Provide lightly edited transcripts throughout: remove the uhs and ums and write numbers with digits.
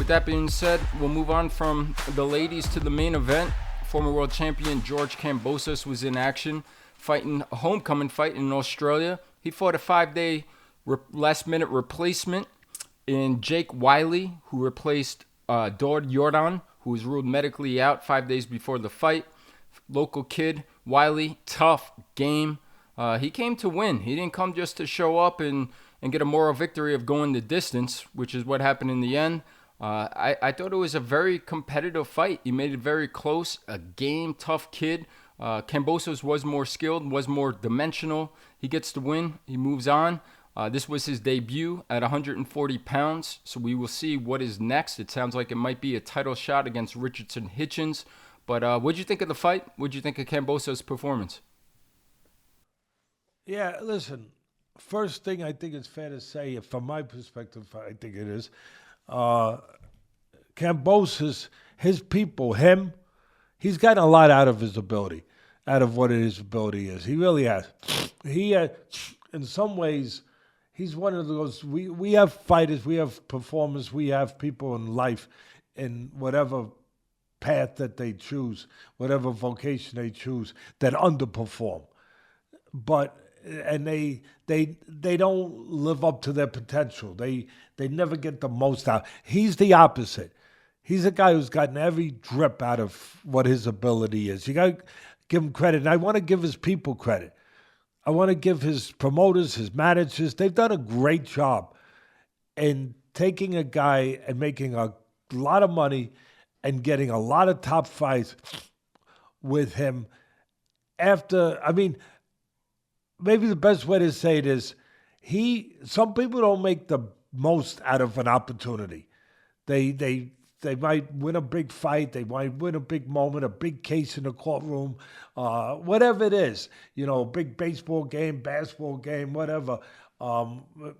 with that being said, we'll move on from the ladies to the main event. Former world champion George Kambosos was in action, fighting a homecoming fight in Australia. He fought a 5-day last-minute replacement in Jake Wyllie, who replaced Jordan, who was ruled medically out 5 days before the fight. Local kid, Wyllie, tough game. He came to win. He didn't come just to show up and get a moral victory of going the distance, which is what happened in the end. I thought it was a very competitive fight. He made it very close. A game, tough kid. Kambosos was more skilled, was more dimensional. He gets the win. He moves on. This was his debut at 140 pounds, so we will see what is next. It sounds like it might be a title shot against Richardson Hitchens. But what'd you think of the fight? What'd you think of Kambosos' performance? Yeah, listen, first thing I think it's fair to say, from my perspective, I think it is, Kambosos, his people, he's gotten a lot out of his ability, out of what his ability is. He really has. In some ways, he's one of those, we have fighters, we have performers, we have people in life in whatever path that they choose, whatever vocation they choose, that underperform. And they don't live up to their potential. They never get the most out. He's the opposite. He's a guy who's gotten every drip out of what his ability is. You got to give him credit. And I want to give his people credit. I want to give his promoters, his managers, they've done a great job in taking a guy and making a lot of money and getting a lot of top fights with him after, maybe the best way to say it is, some people don't make the most out of an opportunity. They might win a big fight, they might win a big moment, a big case in the courtroom, whatever it is, a big baseball game, basketball game, whatever,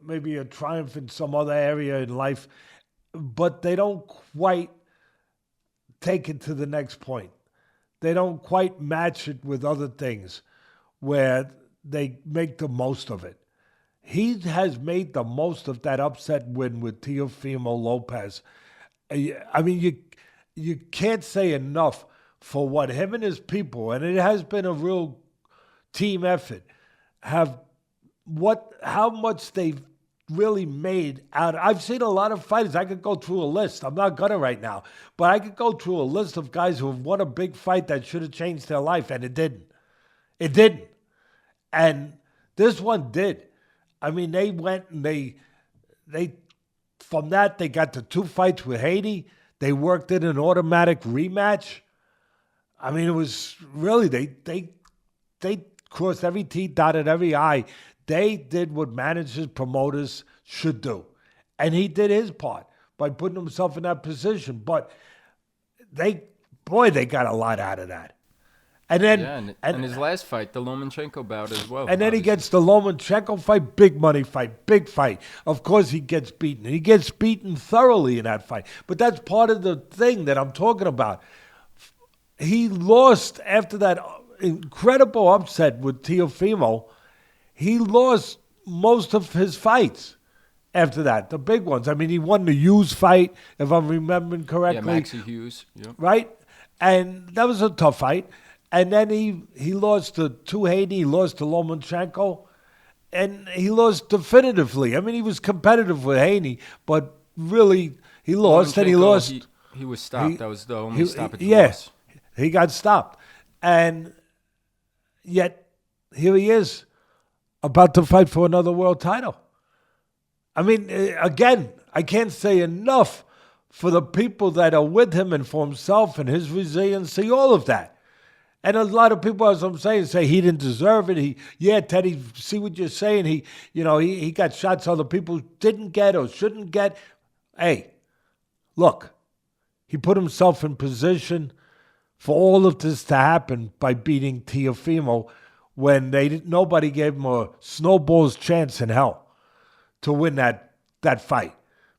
maybe a triumph in some other area in life, but they don't quite take it to the next point. They don't quite match it with other things where they make the most of it. He has made the most of that upset win with Teofimo Lopez. You can't say enough for what him and his people, and it has been a real team effort, how much they've really made out. I've seen a lot of fighters. I could go through a list. I'm not gonna right now, but I could go through a list of guys who have won a big fight that should have changed their life, and it didn't. It didn't. And this one did. They went and they from that, they got the 2 fights with Haiti. They worked in an automatic rematch. It was really, they crossed every T, dotted every I. They did what managers, promoters should do. And he did his part by putting himself in that position. But they got a lot out of that. And then, and his last fight, the Lomachenko bout as well. And then he gets the Lomachenko fight, big money fight, big fight. Of course he gets beaten. He gets beaten thoroughly in that fight. But that's part of the thing that I'm talking about. He lost after that incredible upset with Teofimo. He lost most of his fights after that, the big ones. He won the Hughes fight, if I'm remembering correctly. Yeah, Maxie Hughes. Yep. Right? And that was a tough fight. And then he lost to Haiti, he lost to Lomachenko, and he lost definitively. He was competitive with Haiti, but really he lost, and he lost. He was stopped. That was the only stoppage. Loss. He got stopped. And yet, here he is, about to fight for another world title. Again, I can't say enough for the people that are with him and for himself and his resiliency, all of that. And a lot of people, as I'm saying, say he didn't deserve it. Teddy, see what you're saying. He got shots other people didn't get or shouldn't get. Hey, look, he put himself in position for all of this to happen by beating Teofimo when nobody gave him a snowball's chance in hell to win that fight.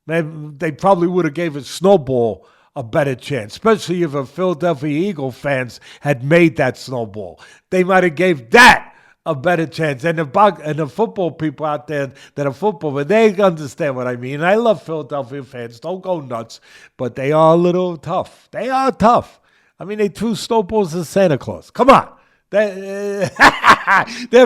Maybe they probably would have gave a snowball a better chance, especially if a Philadelphia Eagle fans had made that snowball. They might have gave that a better chance. And the football people out there that are football, but they understand what I mean. And I love Philadelphia fans. Don't go nuts, but they are a little tough. They are tough. I mean, they threw snowballs at Santa Claus. Come on. They're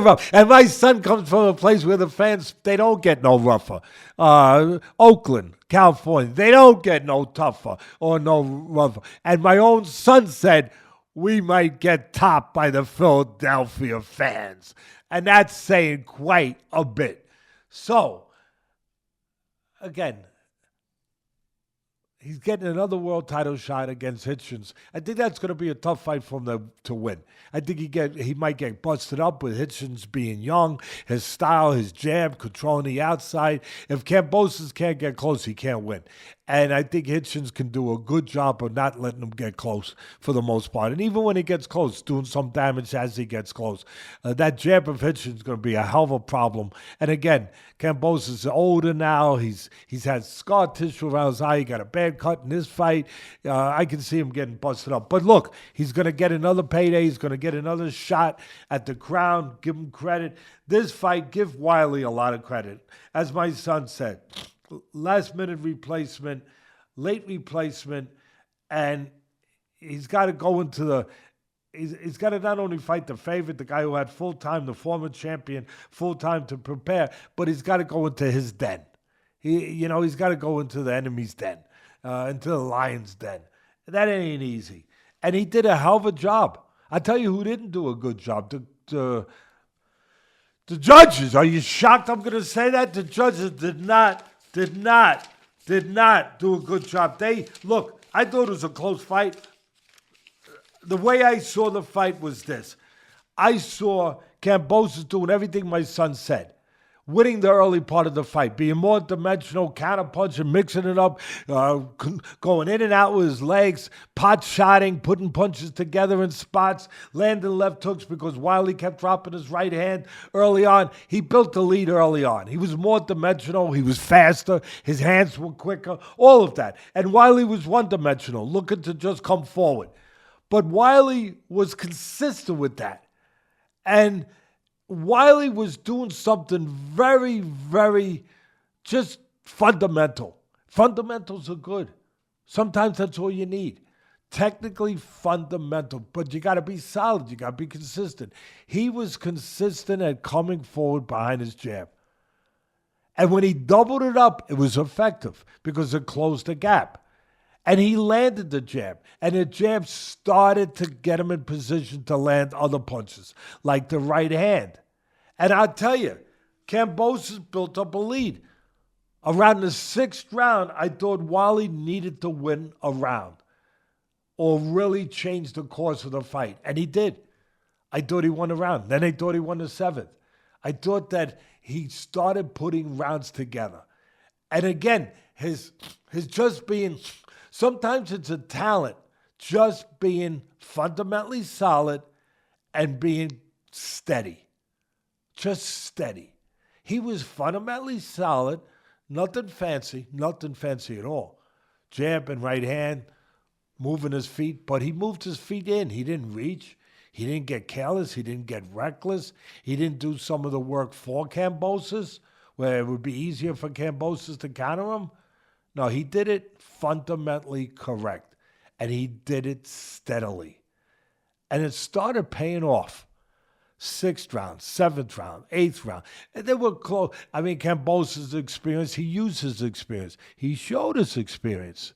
rough. And my son comes from a place where the fans, they don't get no rougher. Oakland, California, they don't get no tougher or no rougher. And my own son said, we might get topped by the Philadelphia fans. And that's saying quite a bit. So, again, he's getting another world title shot against Hitchens. I think that's going to be a tough fight for him to win. I think he might get busted up with Hitchens being young, his style, his jab, controlling the outside. If Kambosos can't get close, he can't win. And I think Hitchens can do a good job of not letting him get close for the most part. And even when he gets close, doing some damage as he gets close. That jab of Hitchens is going to be a hell of a problem. And again, Kambosos is older now. He's had scar tissue around his eye. He got a bad cut in this fight. I can see him getting busted up. But look, he's going to get another payday. He's going to get another shot at the crown. Give him credit. This fight, give Wyllie a lot of credit. As my son said, last-minute replacement, late replacement, and he's got to go into the he's got to not only fight the favorite, the guy who had full time, the former champion, full time to prepare, but he's got to go into his den. He's got to go into the enemy's den, into the lion's den. That ain't easy. And he did a hell of a job. I tell you who didn't do a good job. The judges. Are you shocked I'm going to say that? The judges did not do a good job. Look, I thought it was a close fight. The way I saw the fight was this. I saw Kambosos doing everything my son said. Winning the early part of the fight, being more dimensional, counterpunching, mixing it up, going in and out with his legs, pot-shotting, putting punches together in spots, landing left hooks because Wyllie kept dropping his right hand early on. He built the lead early on. He was more dimensional. He was faster. His hands were quicker, all of that. And Wyllie was one-dimensional, looking to just come forward. But Wyllie was consistent with that. And Wyllie was doing something very, very just fundamental. Fundamentals are good. Sometimes that's all you need. Technically fundamental, but you got to be solid. You got to be consistent. He was consistent at coming forward behind his jab. And when he doubled it up, it was effective because it closed the gap. And he landed the jab. And the jab started to get him in position to land other punches, like the right hand. And I'll tell you, Kambosos built up a lead. Around the 6th round, I thought Wyllie needed to win a round or really change the course of the fight. And he did. I thought he won a round. Then I thought he won the 7th. I thought that he started putting rounds together. And again, his just being... Sometimes it's a talent, just being fundamentally solid and being steady. Just steady. He was fundamentally solid, nothing fancy at all. Jab and right hand, moving his feet, but he moved his feet in. He didn't reach. He didn't get careless. He didn't get reckless. He didn't do some of the work for Kambosos, where it would be easier for Kambosos to counter him. No, he did it fundamentally correct, and he did it steadily. And it started paying off. 6th round, 7th round, 8th round. And they were close. I mean, Kambosos' experience, he used his experience. He showed his experience.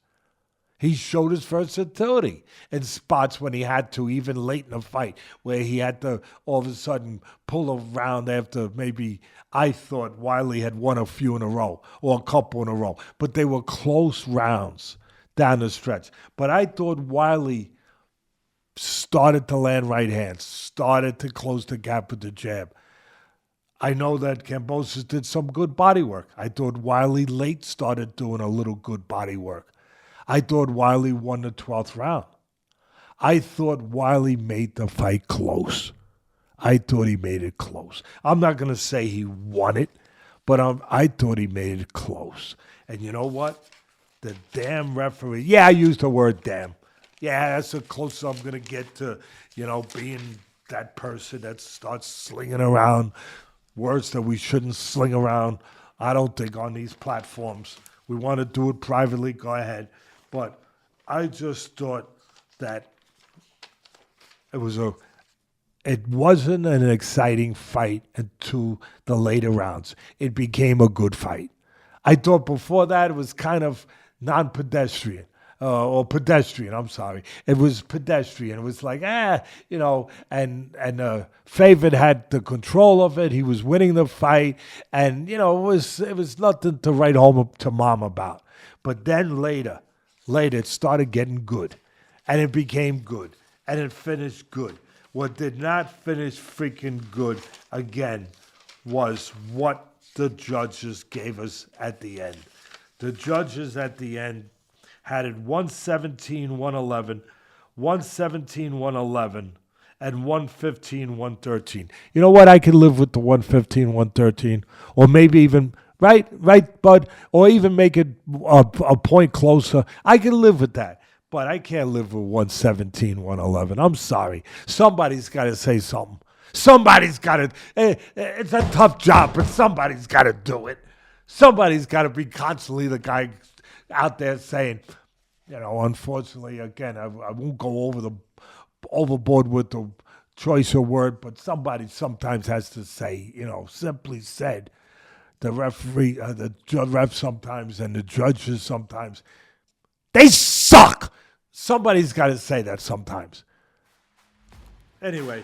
He showed his versatility in spots when he had to, even late in the fight, where he had to all of a sudden pull a round after maybe I thought Wyllie had won a few in a row or a couple in a row. But they were close rounds down the stretch. But I thought Wyllie started to land right hands, started to close the gap with the jab. I know that Kambosos did some good body work. I thought Wyllie late started doing a little good body work. I thought Wyllie won the 12th round. I thought Wyllie made the fight close. I thought he made it close. I'm not going to say he won it, but I thought he made it close. And you know what? The damn referee. Yeah, I used the word damn. Yeah, that's the closest I'm going to get to, being that person that starts slinging around words that we shouldn't sling around. I don't think on these platforms. We want to do it privately, go ahead. But I just thought that it wasn't an exciting fight until the later rounds. It became a good fight. I thought before that it was kind of non-pedestrian. Or pedestrian, I'm sorry. It was pedestrian. It was like, and Favorite had the control of it. He was winning the fight. And, it was nothing to write home to mom about. But then later, it started getting good. And it became good. And it finished good. What did not finish freaking good, again, was what the judges gave us at the end. The judges at the end had it 117-111, 117-111, and 115-113. You know what? I could live with the 115-113, or maybe even, right, Bud? Or even make it a point closer. I can live with that. But I can't live with 117-111. I'm sorry. Somebody's got to say something. Somebody's got to. It's a tough job, but somebody's got to do it. Somebody's got to be constantly the guy out there saying, unfortunately, again, I won't go overboard with the choice of word, but somebody sometimes has to say, simply said, the referee, the ref sometimes, and the judges sometimes, they suck. Somebody's got to say that sometimes. Anyway,